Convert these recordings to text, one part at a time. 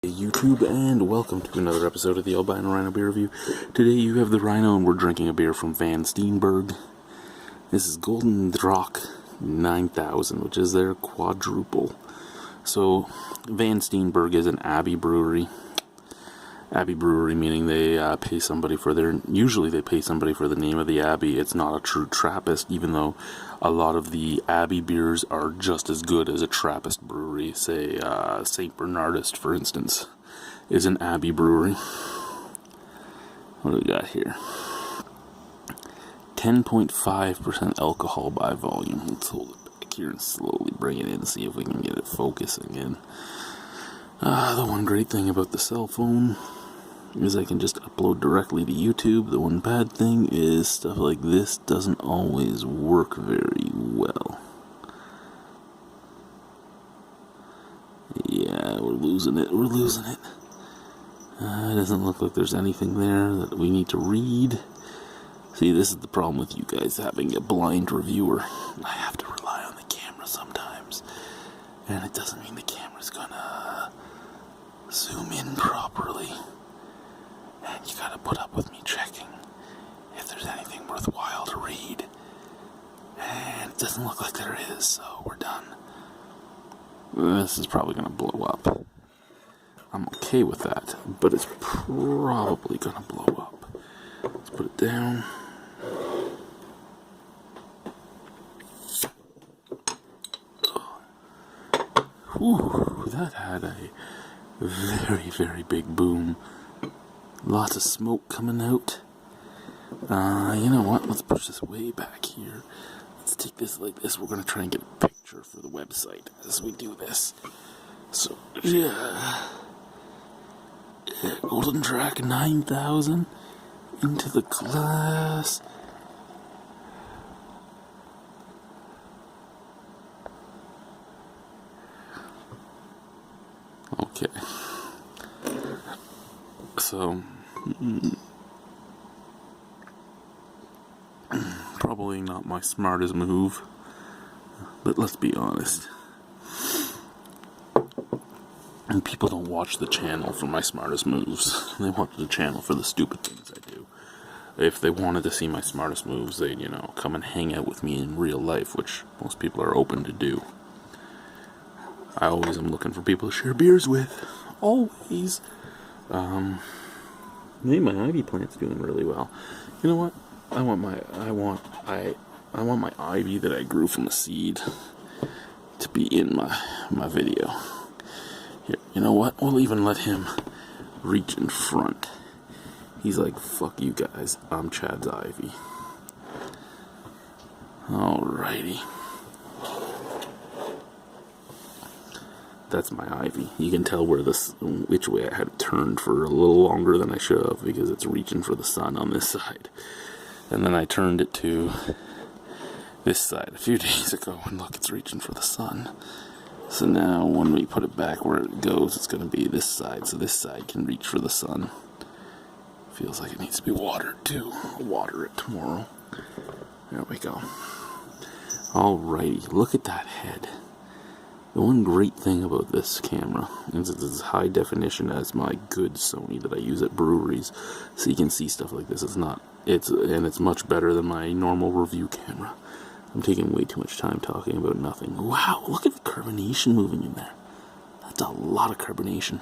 Hey YouTube, and welcome to another episode of the Albino RHino beer review. Today you have the Rhino, and we're drinking a beer from Van Steenberg. This is Gulden Draak 9000, which is their quadruple. So, Van Steenberg is an Abbey brewery. Abbey brewery meaning they pay somebody for usually they pay somebody for the name of the Abbey. It's not a true Trappist, even though a lot of the Abbey beers are just as good as a Trappist brewery. Say, St. Bernardist, for instance, is an Abbey brewery. What do we got here? 10.5% alcohol by volume. Let's hold it back here and slowly bring it in and see if we can get it focusing in. The one great thing about the cell phone is I can just upload directly to YouTube. The one bad thing is stuff like this doesn't always work very well. Yeah, we're losing it. It doesn't look like there's anything there that we need to read. See, this is the problem with you guys having a blind reviewer. I have to rely on the camera sometimes, and it doesn't mean the camera's gonna zoom in properly. And you gotta put up with me checking if there's anything worthwhile to read. And it doesn't look like there is, so we're done. This is probably gonna blow up. I'm okay with that, but it's probably gonna blow up. Let's put it down. Whew, that had a very, very big boom. Lots of smoke coming out. You know what? Let's push this way back here. Let's take this like this. We're going to try and get a picture for the website as we do this. So, yeah. Gulden Draak 9000 into the glass. Okay. So, probably not my smartest move, but let's be honest. And people don't watch the channel for my smartest moves. They watch the channel for the stupid things I do. If they wanted to see my smartest moves, they'd, come and hang out with me in real life, which most people are open to do. I always am looking for people to share beers with. Always. Maybe my ivy plant's doing really well. You know what? I want my ivy that I grew from a seed to be in my video. Here, you know what? We'll even let him reach in front. He's like, fuck you guys, I'm Chad's ivy. Alrighty. That's my ivy. You can tell which way I had it turned for a little longer than I should have, because it's reaching for the sun on this side. And then I turned it to this side a few days ago, and look, it's reaching for the sun. So now when we put it back where it goes, it's going to be this side, so this side can reach for the sun. Feels like it needs to be watered too. I'll water it tomorrow. There we go. Alrighty, look at that head. The one great thing about this camera is it's as high definition as my good Sony that I use at breweries, so you can see stuff like this. It's much better than my normal review camera. I'm taking way too much time talking about nothing. Wow, look at the carbonation moving in there. That's a lot of carbonation.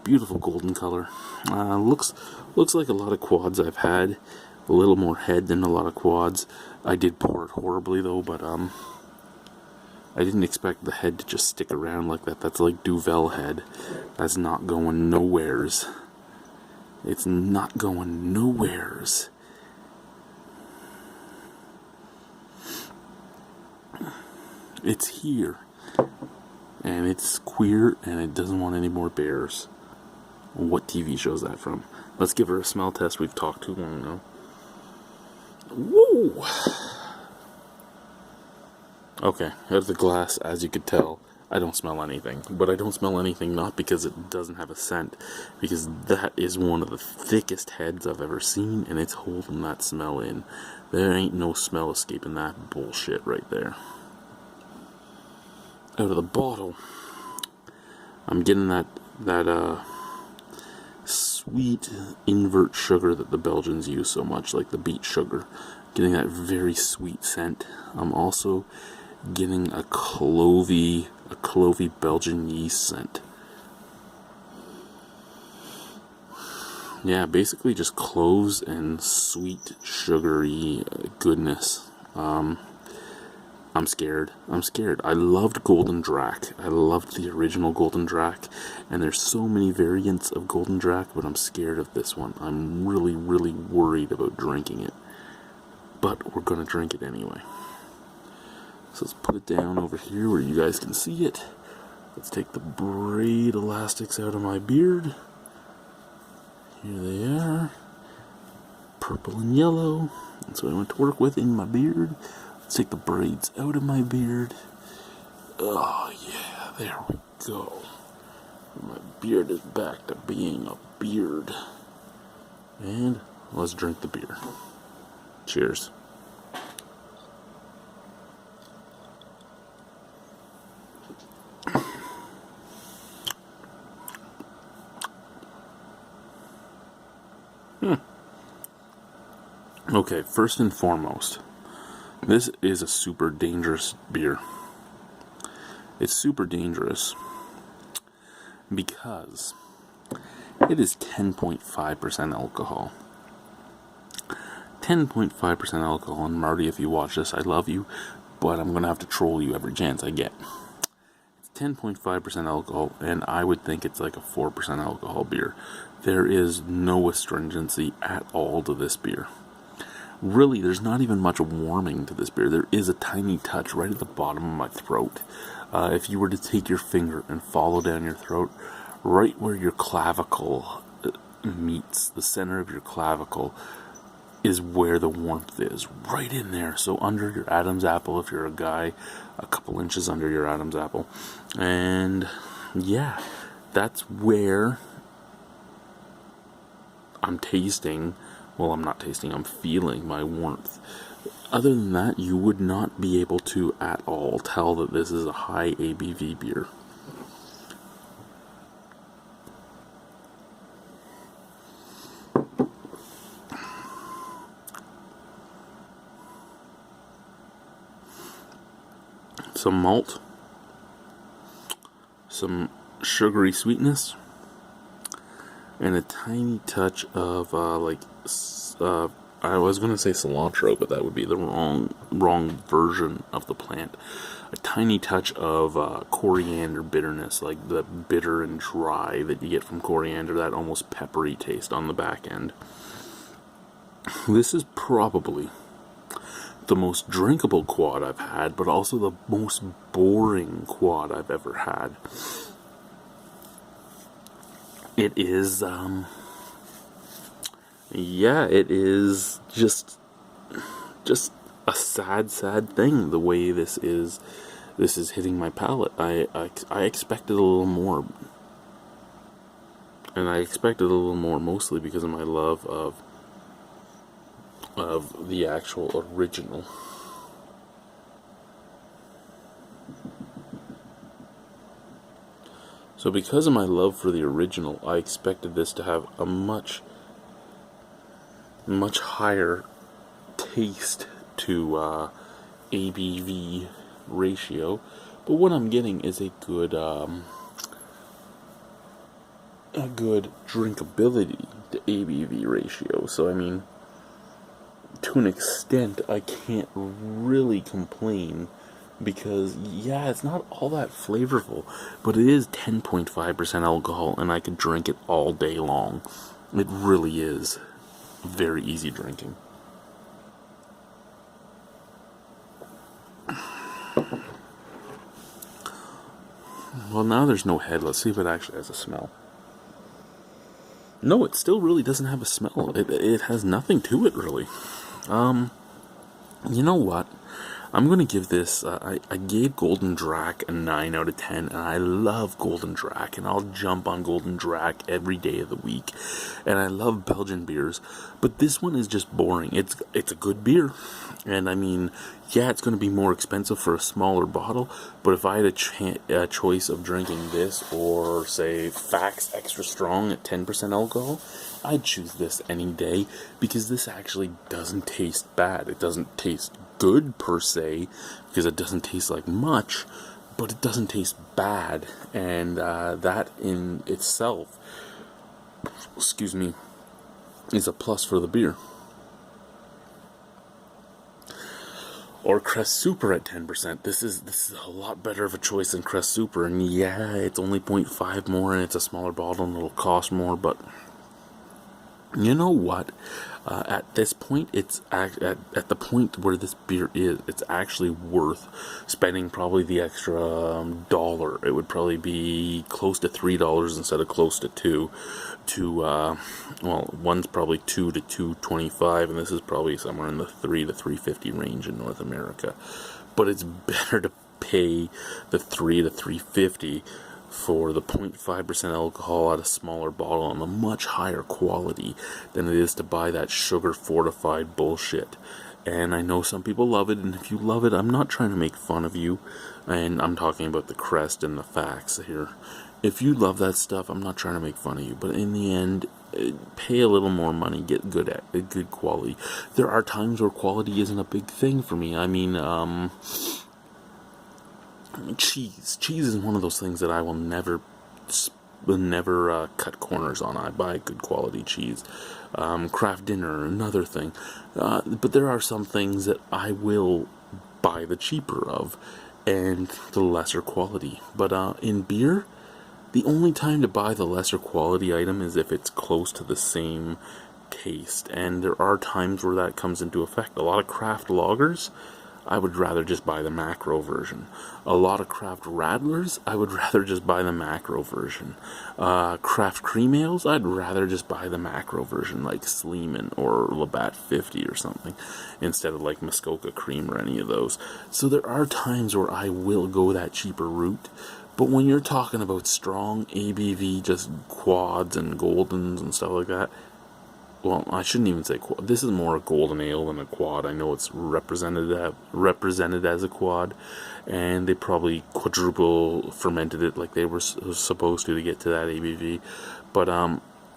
Beautiful golden color. Looks like a lot of quads I've had. A little more head than a lot of quads. I did pour it horribly though, but I didn't expect the head to just stick around like that. That's like Duvel head. That's not going nowheres. It's not going nowheres. It's here. And it's queer, and it doesn't want any more bears. What TV show's that from? Let's give her a smell test. We've talked too long now. Woo! Okay, out of the glass, as you could tell, I don't smell anything. But I don't smell anything not because it doesn't have a scent, because that is one of the thickest heads I've ever seen, and it's holding that smell in. There ain't no smell escaping that bullshit right there. Out of the bottle, I'm getting that sweet invert sugar that the Belgians use so much, like the beet sugar. Getting that very sweet scent. I'm also getting a clovey Belgian yeast scent. Yeah, basically just cloves and sweet, sugary goodness. I'm scared. I loved Gulden Draak. I loved the original Gulden Draak, and there's so many variants of Gulden Draak, but I'm scared of this one. I'm really, really worried about drinking it. But we're gonna drink it anyway. So let's put it down over here where you guys can see it. Let's take the braid elastics out of my beard. Here they are. Purple and yellow. That's what I want to work with in my beard. Let's take the braids out of my beard. Oh yeah, there we go. My beard is back to being a beard. And let's drink the beer. Cheers. Okay, first and foremost, this is a super dangerous beer. It's super dangerous because it is 10.5% alcohol. 10.5% alcohol, and Marty, if you watch this, I love you, but I'm going to have to troll you every chance I get. It's 10.5% alcohol, and I would think it's like a 4% alcohol beer. There is no astringency at all to this beer. Really, there's not even much warming to this beer. There is a tiny touch right at the bottom of my throat. If you were to take your finger and follow down your throat, right where your clavicle meets, the center of your clavicle, is where the warmth is. Right in there. So under your Adam's apple, if you're a guy, a couple inches under your Adam's apple. And yeah, that's where I'm tasting. Well, I'm not tasting, I'm feeling my warmth. Other than that, you would not be able to at all tell that this is a high ABV beer. Some malt, some sugary sweetness, and a tiny touch of I was going to say cilantro, but that would be the wrong version of the plant. A tiny touch of coriander bitterness, like the bitter and dry that you get from coriander, that almost peppery taste on the back end. This is probably the most drinkable quad I've had, but also the most boring quad I've ever had. It is, yeah, it is just a sad thing, the way this is hitting my palate. I expected a little more, and I expected a little more mostly because of my love of the actual original. So because of my love for the original, I expected this to have a much higher taste to ABV ratio, but what I'm getting is a good drinkability to ABV ratio. So I mean, to an extent, I can't really complain, because yeah, it's not all that flavorful, but it is 10.5% alcohol, and I could drink it all day long. It really is very easy drinking. Well, now there's no head. Let's see if it actually has a smell. No, it still really doesn't have a smell. It has nothing to it, really. You know what? I'm going to give this, I gave Gulden Draak a 9 out of 10, and I love Gulden Draak, and I'll jump on Gulden Draak every day of the week, and I love Belgian beers, but this one is just boring. It's a good beer, and I mean, yeah, it's going to be more expensive for a smaller bottle, but if I had a choice of drinking this or, say, Fax Extra Strong at 10% alcohol, I'd choose this any day, because this actually doesn't taste bad. It doesn't taste good, per se, because it doesn't taste like much, but it doesn't taste bad, and that in itself, excuse me, is a plus for the beer. Or Crest Super at 10%. This is a lot better of a choice than Crest Super, and yeah, it's only 0.5 more, and it's a smaller bottle, and it'll cost more, but you know what? At this point, it's at the point where this beer is, it's actually worth spending probably the extra $1. It would probably be close to $3 instead of close to $2. Well, one's probably $2 to $2.25, and this is probably somewhere in the $3 to $3.50 range in North America. But it's better to pay the $3 to $3.50 for the 0.5% alcohol at a smaller bottle and a much higher quality than it is to buy that sugar fortified bullshit. And I know some people love it, and if you love it, I'm not trying to make fun of you, and I'm talking about the Crest and the Fax here. If you love that stuff, I'm not trying to make fun of you, but in the end, pay a little more money, get good quality. There are times where quality isn't a big thing for me. I mean, cheese is one of those things that I will never cut corners on. I buy good quality cheese. Kraft dinner, another thing. But there are some things that I will buy the cheaper of and the lesser quality. But in beer, the only time to buy the lesser quality item is if it's close to the same taste, and there are times where that comes into effect. A lot of craft lagers, I would rather just buy the macro version. A lot of craft radlers, I would rather just buy the macro version. Craft cream ales, I'd rather just buy the macro version, like Sleeman or Labatt 50 or something, instead of like Muskoka Cream or any of those. So there are times where I will go that cheaper route. But when you're talking about strong ABV, just quads and Guldens and stuff like that, well, I shouldn't even say quad. This is more a golden ale than a quad. I know it's represented as a quad, and they probably quadruple fermented it like they were supposed to get to that ABV. But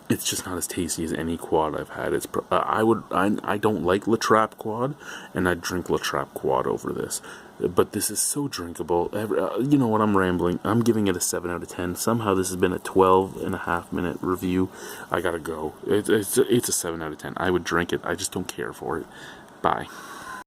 it's just not as tasty as any quad I've had. It's I don't like La Trappe quad, and I'd drink La Trappe quad over this. But this is so drinkable. You know what, I'm rambling. I'm giving it a 7 out of 10. Somehow this has been a 12.5-minute review. I gotta go. It's a 7 out of 10. I would drink it. I just don't care for it. Bye.